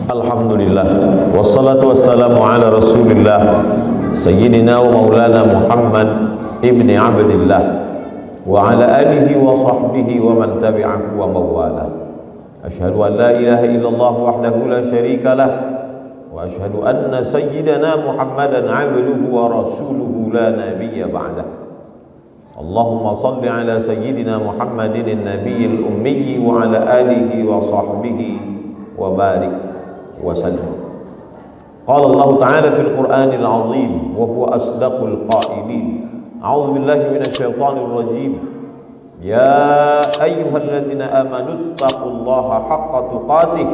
Alhamdulillah, wassalatu wassalamu ala rasulillah Sayyidina wa maulana Muhammad ibni Abdillah wa ala alihi wa sahbihi wa man tabi'ahu wa mawala. Ashhadu an la ilaha illallah wahdahu la syarika lah wa ashhadu anna sayyidana Muhammadan abduhu wa rasuluhu la nabiyya ba'dah. Allahumma salli ala sayyidina Muhammadin an-nabiyil ummi wa ala alihi wa sahbihi wa barik وسلم. قال الله تعالى في القرآن العظيم وهو أصدق القائلين: أعوذ بالله من الشيطان الرجيم يا أيها الذين آمنوا اتقوا الله حق تقاته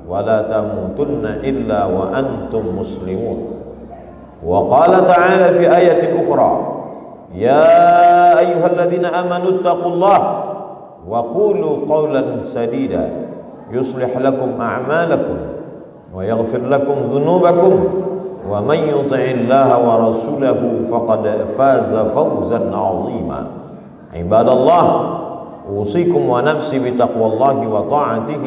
ولا تموتن إلا وأنتم مسلمون. وقال تعالى في آية أخرى: يا أيها الذين آمنوا اتقوا الله وقولوا قولا سديدا يصلح لكم أعمالكم ويغفر لكم ذنوبكم ومن يطع الله ورسوله فقد فاز فوزا عظيما. عباد الله، أوصيكم ونفسي بتقوى الله وطاعته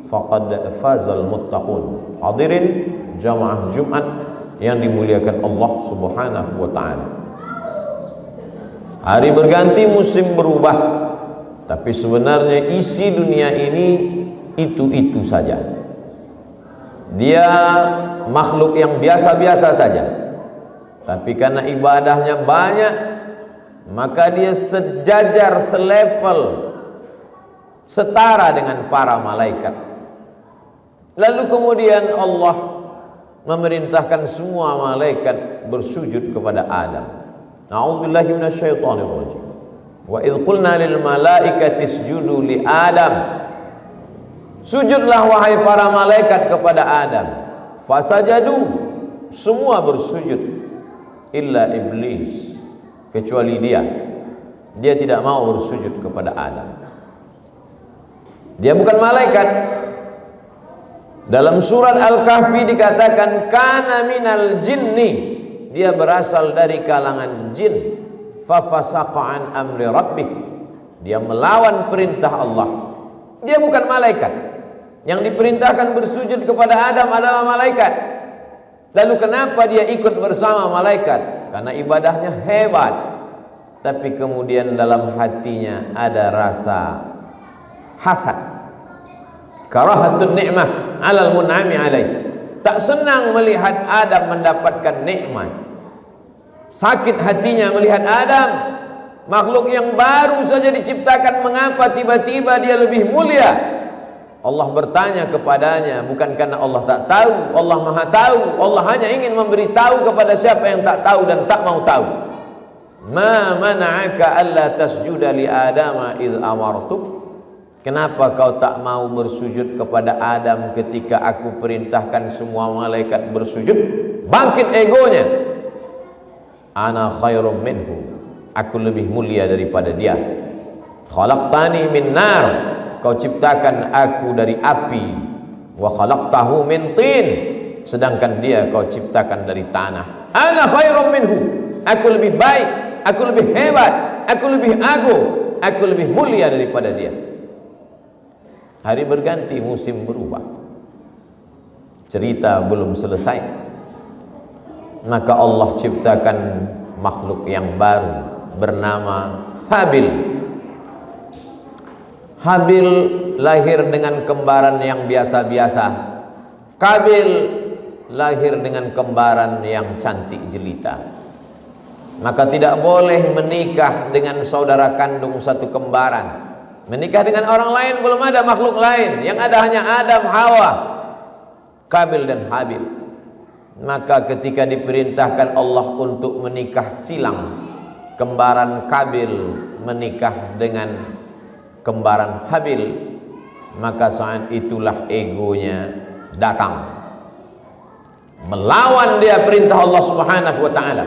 فقد فاز المتقون. Hadirin jamaah Jumat yang dimuliakan Allah Subhanahu wa taala. Hari berganti, musim berubah, tapi sebenarnya isi dunia ini itu-itu saja. Dia makhluk yang biasa-biasa saja, tapi karena ibadahnya banyak, maka dia sejajar, selevel, setara dengan para malaikat. Lalu kemudian Allah memerintahkan semua malaikat bersujud kepada Adam. A'udzubillahi minasyaitonir rajim. Wa idz qulna lil malaikati isjudu li Adam, sujudlah wahai para malaikat kepada Adam. Fasajadu, semua bersujud, illa iblis, kecuali dia tidak mau bersujud kepada Adam. Dia bukan malaikat. Dalam surat Al-Kahfi dikatakan kana minal jinni, dia berasal dari kalangan jin. Fafasaqa an amri rabbih, dia melawan perintah Allah. Dia bukan malaikat. Yang diperintahkan bersujud kepada Adam adalah malaikat. Lalu kenapa dia ikut bersama malaikat? Karena ibadahnya hebat. Tapi kemudian dalam hatinya ada rasa hasad, karahatun ni'mah alal mun'ami alaih. Tak senang melihat Adam mendapatkan nikmat. Sakit hatinya melihat Adam, makhluk yang baru saja diciptakan, mengapa tiba-tiba dia lebih mulia? Allah bertanya kepadanya, bukan karena Allah tak tahu, Allah Maha tahu. Allah hanya ingin memberitahu kepada siapa yang tak tahu dan tak mau tahu. Ma mana'aka alla tasjuda li Adama idh amartuk? Kenapa kau tak mau bersujud kepada Adam ketika aku perintahkan semua malaikat bersujud? Bangkit egonya. Ana khairum minhu, aku lebih mulia daripada dia. Khalaqtani min nar, kau ciptakan aku dari api. Wa khalaqtahu min tin, sedangkan dia kau ciptakan dari tanah. Ana khairum minhu, aku lebih baik, aku lebih hebat, aku lebih agung, aku lebih mulia daripada dia. Hari berganti, musim berubah, cerita belum selesai, maka Allah ciptakan makhluk yang baru bernama Habil. Habil lahir dengan kembaran yang biasa-biasa. Kabil lahir dengan kembaran yang cantik jelita. Maka tidak boleh menikah dengan saudara kandung satu kembaran. Menikah dengan orang lain, belum ada makhluk lain. Yang ada hanya Adam, Hawa, Kabil dan Habil. Maka ketika diperintahkan Allah untuk menikah silang, kembaran Kabil menikah dengan kembaran Habil, maka saat itulah egonya datang, melawan dia perintah Allah Subhanahu wa taala.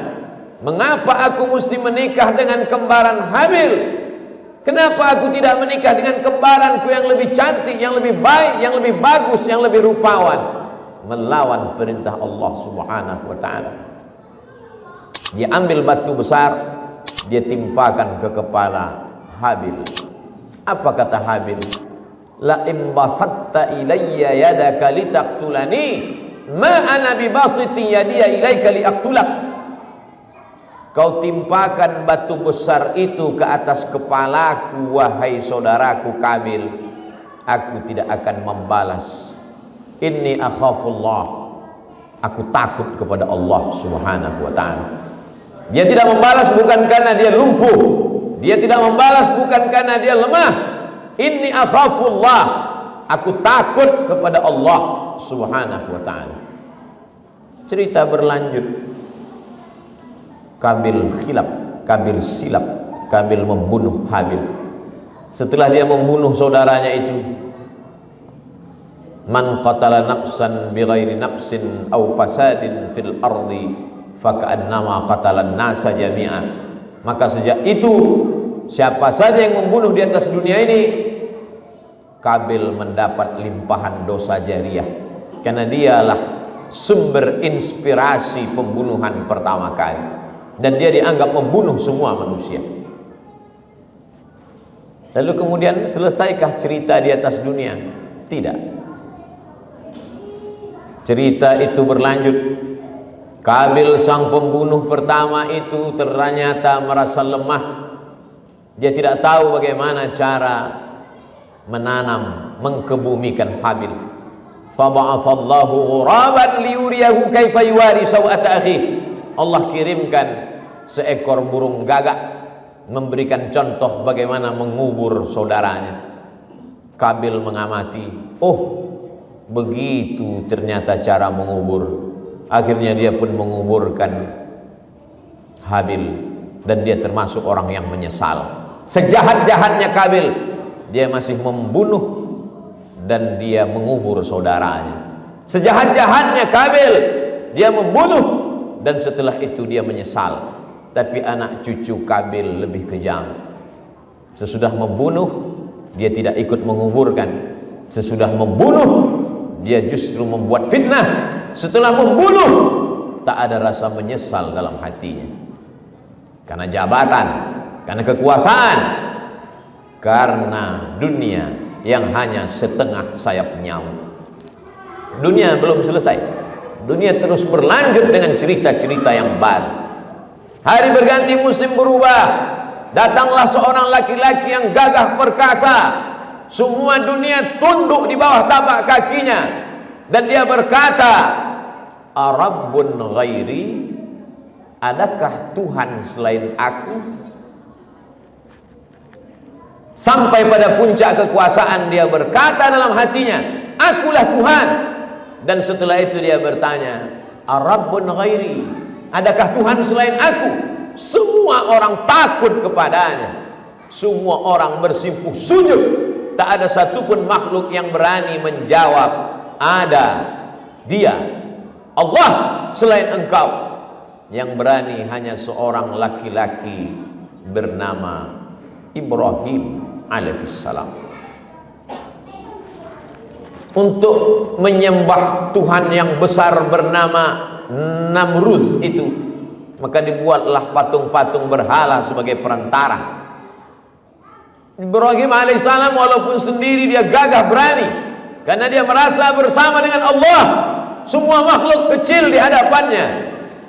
Mengapa aku mesti menikah dengan kembaran Habil? Kenapa aku tidak menikah dengan kembaranku yang lebih cantik, yang lebih baik, yang lebih bagus, yang lebih rupawan? Melawan perintah Allah Subhanahu wa taala. Dia ambil batu besar, dia timpakan ke kepala Habil. Apa kata Habil? la imbasatta ilayya yadaka litaqtulani ma ana bibasiti yadiya ilaika liaqtulak. Kau timpakan batu besar itu ke atas kepalaku, wahai saudaraku Qabil, aku tidak akan membalas. Inni akhafullah, aku takut kepada Allah Subhanahu wa ta'ala. Dia tidak membalas bukan karena dia lumpuh, dia tidak membalas bukan karena dia lemah. Inni akhafullah, aku takut kepada Allah Subhanahu wa ta'ala. Cerita berlanjut. Qabil khilaf, Qabil silap, Qabil membunuh Habil. Setelah dia membunuh saudaranya itu, man qatala nafsan bighairi nafsin aw fasadin fil ardi faka'annama qatala an-nasa jami'an. Maka sejak itu, siapa saja yang membunuh di atas dunia ini, Qabil mendapat limpahan dosa jariah, karena dialah sumber inspirasi pembunuhan pertama kali, dan dia dianggap membunuh semua manusia. Lalu kemudian selesaikah cerita di atas dunia? Tidak. Cerita itu berlanjut. Qabil sang pembunuh pertama itu ternyata merasa lemah. Dia tidak tahu bagaimana cara menanam, mengkebumikan Habil. Faba'afallahu ghuraban liyuriyahu kaifa yuwari sawata akhi. Allah kirimkan seekor burung gagak memberikan contoh bagaimana mengubur saudaranya. Qabil mengamati, oh begitu ternyata cara mengubur. Akhirnya dia pun menguburkan Habil, dan dia termasuk orang yang menyesal. Sejahat-jahatnya Qabil, dia masih membunuh dan dia mengubur saudaranya. Sejahat-jahatnya Qabil, dia membunuh dan setelah itu dia menyesal. Tapi anak cucu Qabil lebih kejam. Sesudah membunuh, dia tidak ikut menguburkan. Sesudah membunuh, dia justru membuat fitnah. Setelah membunuh, tak ada rasa menyesal dalam hatinya. Karena jabatan, karena kekuasaan, karena dunia yang hanya setengah sayap nyamuk. Dunia belum selesai. Dunia terus berlanjut dengan cerita-cerita yang baru. Hari berganti, musim berubah. Datanglah seorang laki-laki yang gagah perkasa. Semua dunia tunduk di bawah tapak kakinya, dan dia berkata, Arabbun ghairi, adakah Tuhan selain aku? Sampai pada puncak kekuasaan dia berkata dalam hatinya, akulah Tuhan. Dan setelah itu dia bertanya, Arabbun ghairi, adakah Tuhan selain aku? Semua orang takut kepadanya. Semua orang bersimpuh sujud. Tak ada satupun makhluk yang berani menjawab, ada dia, Allah selain engkau. Yang berani hanya seorang laki-laki bernama Ibrahim alaihissalam. Untuk menyembah Tuhan yang besar bernama Namruz itu, maka dibuatlah patung-patung berhala sebagai perantara. Ibrahim alaihissalam walaupun sendiri dia gagah berani, karena dia merasa bersama dengan Allah. Semua makhluk kecil di hadapannya.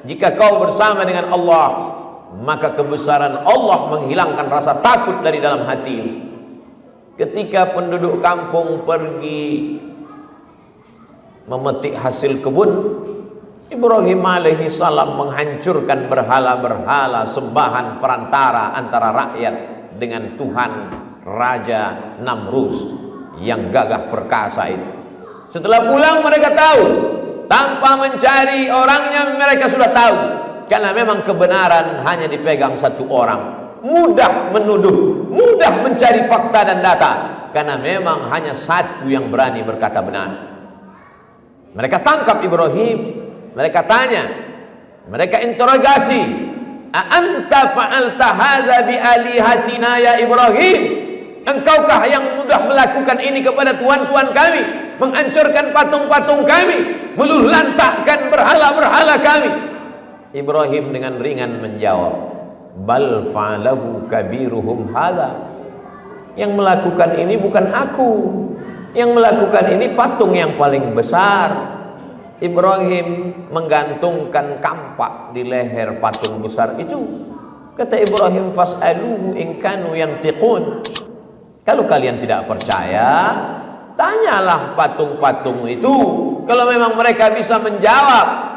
Jika kau bersama dengan Allah, maka kebesaran Allah menghilangkan rasa takut dari dalam hati. Ketika penduduk kampung pergi memetik hasil kebun, Ibrahim alaihissalam menghancurkan berhala-berhala sembahan perantara antara rakyat dengan Tuhan Raja Namruz yang gagah perkasa itu. Setelah pulang mereka tahu, tanpa mencari orangnya mereka sudah tahu, karena memang kebenaran hanya dipegang satu orang. Mudah menuduh, mudah mencari fakta dan data, karena memang hanya satu yang berani berkata benar. Mereka tangkap Ibrahim, mereka tanya, mereka interogasi, a anta fa'alta hadza bi alihatina ya Ibrahim? Engkaukah yang mudah melakukan ini kepada tuhan-tuhan kami, menghancurkan patung-patung kami, meluluhlantakkan berhala-berhala kami? Ibrahim dengan ringan menjawab, bal fa'alahu kabiruhum hadza. Yang melakukan ini bukan aku. Yang melakukan ini patung yang paling besar. Ibrahim menggantungkan kampak di leher patung besar itu. Kata Ibrahim, fas'aluhu in kanu yantiqun. Kalau kalian tidak percaya, tanyalah patung-patung itu. Kalau memang mereka bisa menjawab.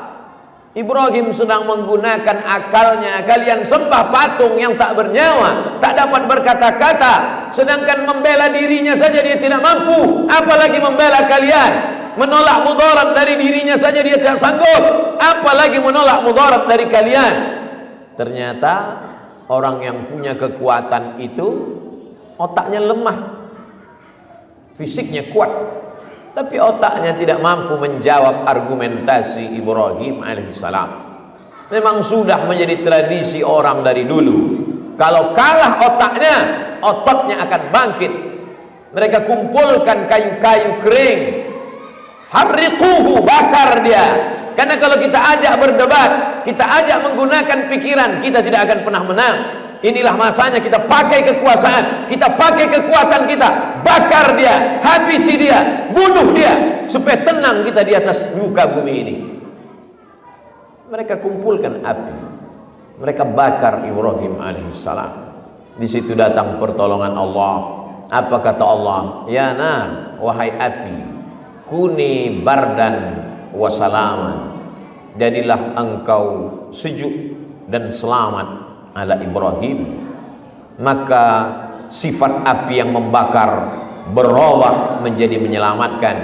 Ibrahim sedang menggunakan akalnya. Kalian sembah patung yang tak bernyawa, tak dapat berkata-kata, sedangkan membela dirinya saja dia tidak mampu, apalagi membela kalian. Menolak mudarat dari dirinya saja dia tidak sanggup, apalagi menolak mudarat dari kalian. Ternyata orang yang punya kekuatan itu otaknya lemah, fisiknya kuat, tapi otaknya tidak mampu menjawab argumentasi Ibrahim alaihissalam. Memang sudah menjadi tradisi orang dari dulu, kalau kalah otaknya, ototnya akan bangkit. Mereka kumpulkan kayu-kayu kering, harriquhu, bakar dia. Karena kalau kita ajak berdebat, kita ajak menggunakan pikiran, kita tidak akan pernah menang. Inilah masanya kita pakai kekuasaan, kita pakai kekuatan kita, bakar dia, habisi dia, bunuh dia, supaya tenang kita di atas muka bumi ini. Mereka kumpulkan api, mereka bakar Ibrahim alaihissalam. Di situ datang pertolongan Allah. Apa kata Allah? Ya nar, wahai api, kuni bardan wasalaman, jadilah engkau sejuk dan selamat ala Ibrahim. Maka sifat api yang membakar berubah menjadi menyelamatkan.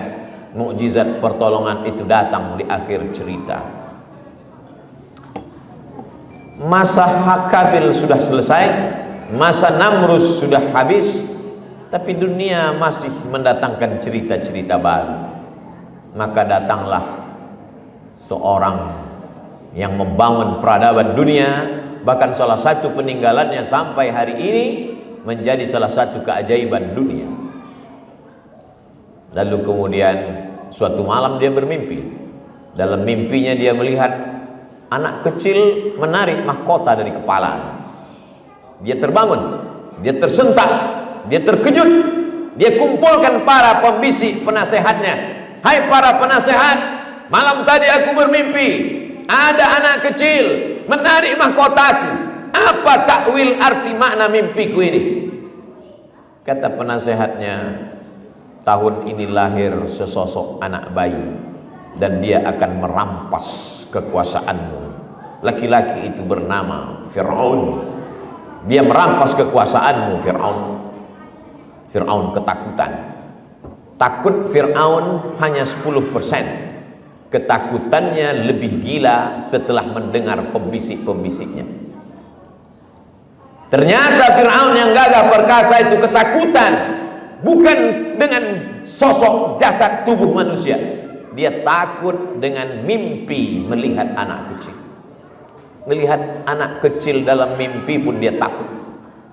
Mukjizat pertolongan itu datang di akhir cerita. Masa Hakabil sudah selesai, masa Namrus sudah habis, tapi dunia masih mendatangkan cerita-cerita baru. Maka datanglah seorang yang membangun peradaban dunia. Bahkan salah satu peninggalannya sampai hari ini menjadi salah satu keajaiban dunia. Lalu kemudian suatu malam dia bermimpi. Dalam mimpinya dia melihat anak kecil menarik mahkota dari kepala. Dia terbangun, dia tersentak, dia terkejut. Dia kumpulkan para pembisik penasehatnya. Hai para penasehat, malam tadi aku bermimpi ada anak kecil menarik mahkotaku. Apa takwil arti makna mimpiku ini? Kata penasehatnya, tahun ini lahir sesosok anak bayi dan dia akan merampas kekuasaanmu. Laki-laki itu bernama Fir'aun. Dia merampas kekuasaanmu, Fir'aun. Fir'aun ketakutan. Takut Fir'aun hanya 10%. Ketakutannya lebih gila setelah mendengar pembisik-pembisiknya. Ternyata Fir'aun yang gagah perkasa itu ketakutan bukan dengan sosok jasad tubuh manusia. Dia takut dengan mimpi melihat anak kecil. Melihat anak kecil dalam mimpi pun dia takut.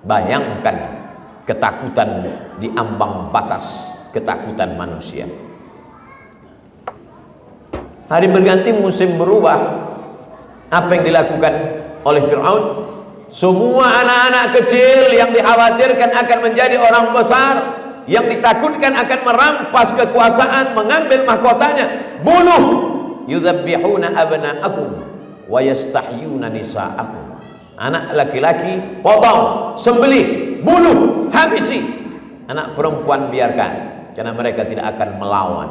Bayangkan ketakutan di ambang batas ketakutan manusia. Hari berganti, musim berubah. Apa yang dilakukan oleh Fir'aun? Semua anak-anak kecil yang dikhawatirkan akan menjadi orang besar, yang ditakutkan akan merampas kekuasaan, mengambil mahkotanya, bunuh. Yudzabbihuna abna'akum wa yastahyuna nisa'akum. Anak laki-laki potong, sembelih, bunuh, habisi. Anak perempuan biarkan, karena mereka tidak akan melawan.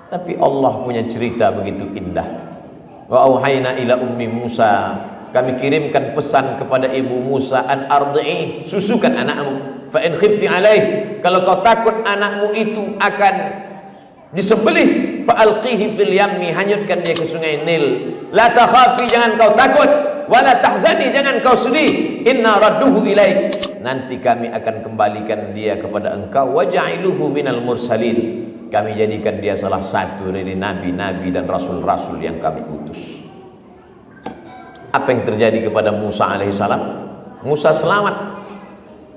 Tapi Allah punya cerita begitu indah. Wa auhayna ila ummi Musa, kami kirimkan pesan kepada ibu Musa, an ardi'i, susukan anakmu. Fa in khifti alaih, kalau kau takut anakmu itu akan disembelih, fa alqihi fil yammi, hanyutkan dia ke sungai Nil. La takhafi, jangan kau takut, wa la tahzani, jangan kau sedih. Inna radduhu ilaik, nanti kami akan kembalikan dia kepada engkau. Wa ja'iluhu minal mursalin, kami jadikan dia salah satu dari nabi-nabi dan rasul-rasul yang kami utus. Apa yang terjadi kepada Musa alaihissalam? Musa selamat.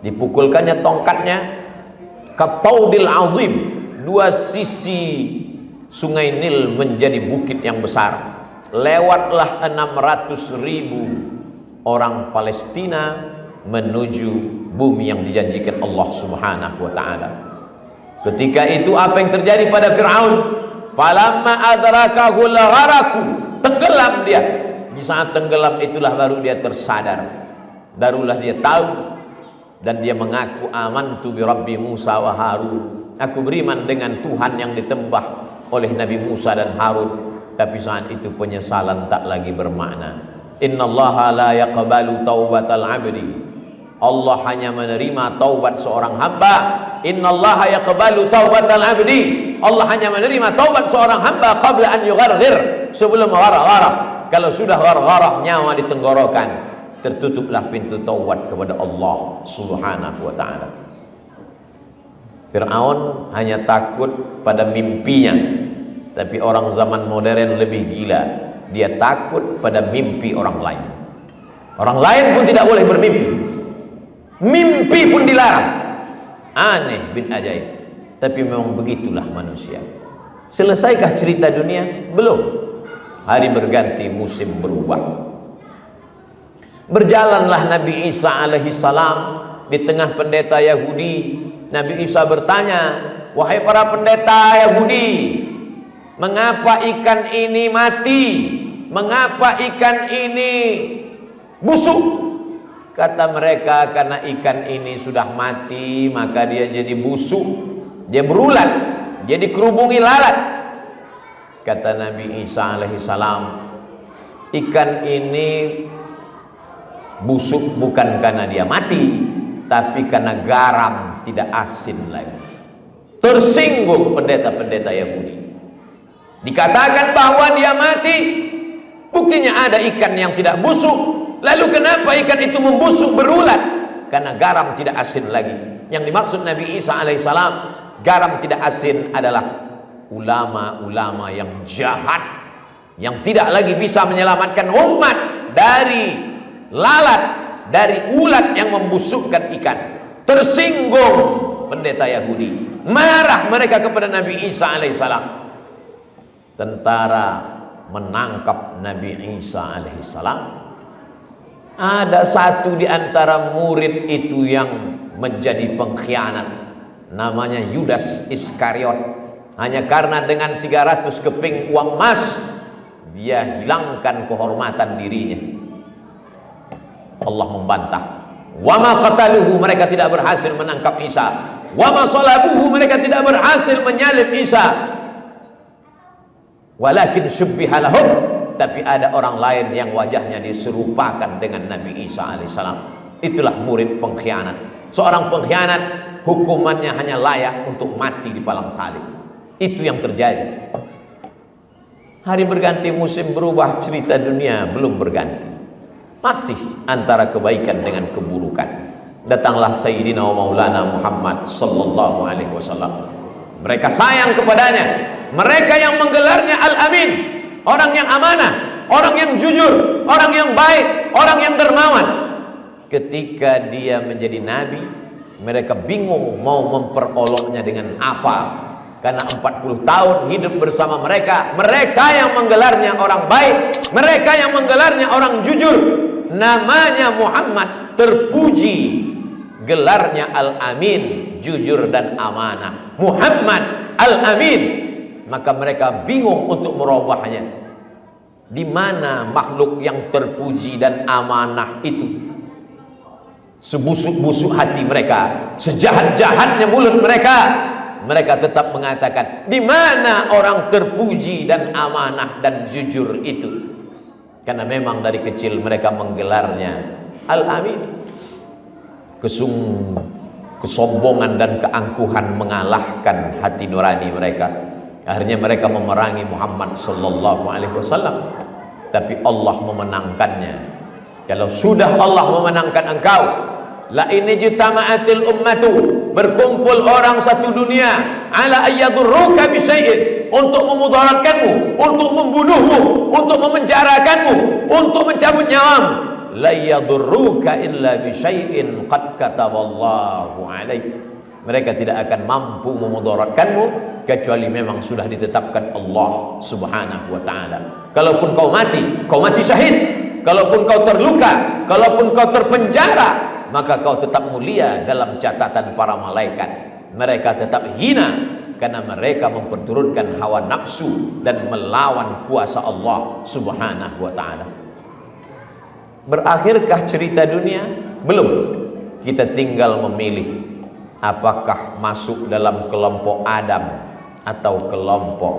Dipukulkannya tongkatnya kataudil azim. Dua sisi sungai Nil menjadi bukit yang besar. Lewatlah 600.000 orang Palestina menuju bumi yang dijanjikan Allah Subhanahu wa taala. Ketika itu apa yang terjadi pada Fir'aun? Falamma adrakahul gharaku, tenggelam dia. Di saat tenggelam itulah baru dia tersadar, barulah dia tahu, dan dia mengaku amantu bi Rabbi Musa wa Harun, aku beriman dengan Tuhan yang ditembah oleh Nabi Musa dan Harun. Tapi saat itu penyesalan tak lagi bermakna. Innallaha la yaqbalu taubatal abdi, Allah hanya menerima taubat seorang hamba. Innallaha yaqbalu taubatal abdi, Allah hanya menerima taubat seorang hamba qabla an yugharghir, sebelum gharah-gharah. Kalau sudah gharah-gharah, nyawa di tenggorokan, tertutuplah pintu taubat kepada Allah Subhanahu wa taala. Fir'aun hanya takut pada mimpinya. Tapi orang zaman modern lebih gila, dia takut pada mimpi orang lain. Orang lain pun tidak boleh bermimpi, mimpi pun dilarang. Aneh bin ajaib. Tapi memang begitulah manusia. Selesaikah cerita dunia? Belum. Hari berganti, musim berubah. Berjalanlah Nabi Isa alaihi salam di tengah pendeta Yahudi. Nabi Isa bertanya, wahai para pendeta Yahudi, mengapa ikan ini mati? Mengapa ikan ini busuk? Kata mereka, karena ikan ini sudah mati, maka dia jadi busuk, dia berulat, dia dikerubungi lalat. Kata Nabi Isa alaihi salam, ikan ini busuk bukan karena dia mati, tapi karena garam tidak asin lagi. Tersinggung pendeta-pendeta Yahudi. Dikatakan bahwa dia mati, buktinya ada ikan yang tidak busuk. Lalu kenapa ikan itu membusuk berulat? Karena garam tidak asin lagi. Yang dimaksud Nabi Isa alaihissalam, garam tidak asin adalah ulama-ulama yang jahat, yang tidak lagi bisa menyelamatkan umat dari lalat, dari ulat yang membusukkan ikan. Tersinggung pendeta Yahudi, marah mereka kepada Nabi Isa alaihissalam. Tentara menangkap Nabi Isa alaihissalam. Ada satu di antara murid itu yang menjadi pengkhianat, namanya Yudas Iskariot. Hanya karena dengan 300 keping uang emas dia hilangkan kehormatan dirinya. Allah membantah, wa ma qataluhu, mereka tidak berhasil menangkap Isa. Wa ma salabuhu, mereka tidak berhasil menyalib Isa. Walakin syubbiha lahum, tapi ada orang lain yang wajahnya diserupakan dengan Nabi Isa alaihissalam. Itulah murid pengkhianat. Seorang pengkhianat hukumannya hanya layak untuk mati di palang salib. Itu yang terjadi. Hari berganti, musim berubah, cerita dunia belum berganti. Masih antara kebaikan dengan keburukan. Datanglah Sayyidina wa Maulana Muhammad sallallahu alaihi wasallam. Mereka sayang kepadanya. Mereka yang menggelarnya Al-Amin, orang yang amanah, orang yang jujur, orang yang baik, orang yang dermawan. Ketika dia menjadi nabi, mereka bingung mau memperoloknya dengan apa. Karena 40 tahun hidup bersama mereka, mereka yang menggelarnya orang baik, mereka yang menggelarnya orang jujur. Namanya Muhammad, terpuji. Gelarnya Al-Amin, jujur dan amanah. Muhammad Al-Amin. Maka mereka bingung untuk merubahnya. Di mana makhluk yang terpuji dan amanah itu? Sebusuk-busuk hati mereka, sejahat-jahatnya mulut mereka, mereka tetap mengatakan, di mana orang terpuji dan amanah dan jujur itu? Karena memang dari kecil mereka menggelarnya Al-Amin. Kesombongan dan keangkuhan mengalahkan hati nurani mereka. Akhirnya mereka memerangi Muhammad sallallahu alaihi wasallam. Tapi Allah memenangkannya. Kalau sudah Allah memenangkan engkau, la in ijtama'atil ummatu, berkumpul orang satu dunia, ala ayyadurruka bi syai'in, untuk memudaratkanmu, untuk membunuhmu, untuk memenjarakanmu, untuk mencabut nyawamu, la yadurruka illa bi syai'in qad kataballahu alaik. Mereka tidak akan mampu memudaratkanmu kecuali memang sudah ditetapkan Allah subhanahu wa ta'ala. Kalaupun kau mati syahid. Kalaupun kau terluka, kalaupun kau terpenjara, maka kau tetap mulia dalam catatan para malaikat. Mereka tetap hina karena mereka memperturutkan hawa nafsu dan melawan kuasa Allah Subhanahu wa ta'ala. Berakhirkah cerita dunia? Belum. Kita tinggal memilih apakah masuk dalam kelompok Adam atau kelompok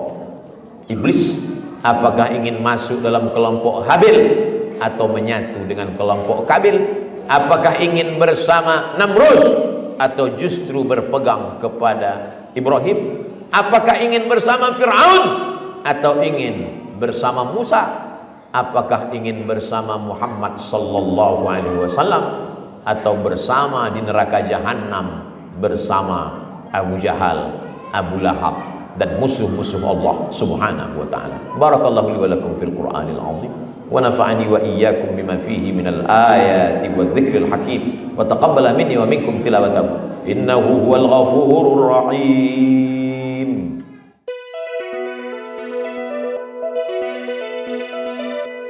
iblis, apakah ingin masuk dalam kelompok Habil atau menyatu dengan kelompok Kabil, apakah ingin bersama Namrus atau justru berpegang kepada Ibrahim, apakah ingin bersama Fir'aun atau ingin bersama Musa, apakah ingin bersama Muhammad sallallahu alaihi wasallam atau bersama di neraka jahanam bersama Abu Jahal, Abu Lahab dan musuh-musuh Allah Subhanahu wa ta'ala. Barakallahu li wa lakum fil Qur'anil azim wa nafa'ani wa iyyakum bima fihi minal ayati wadh-dhikril hakim wa taqabbala minni wa minkum tilawatahu innahu huwal ghafurur rahim.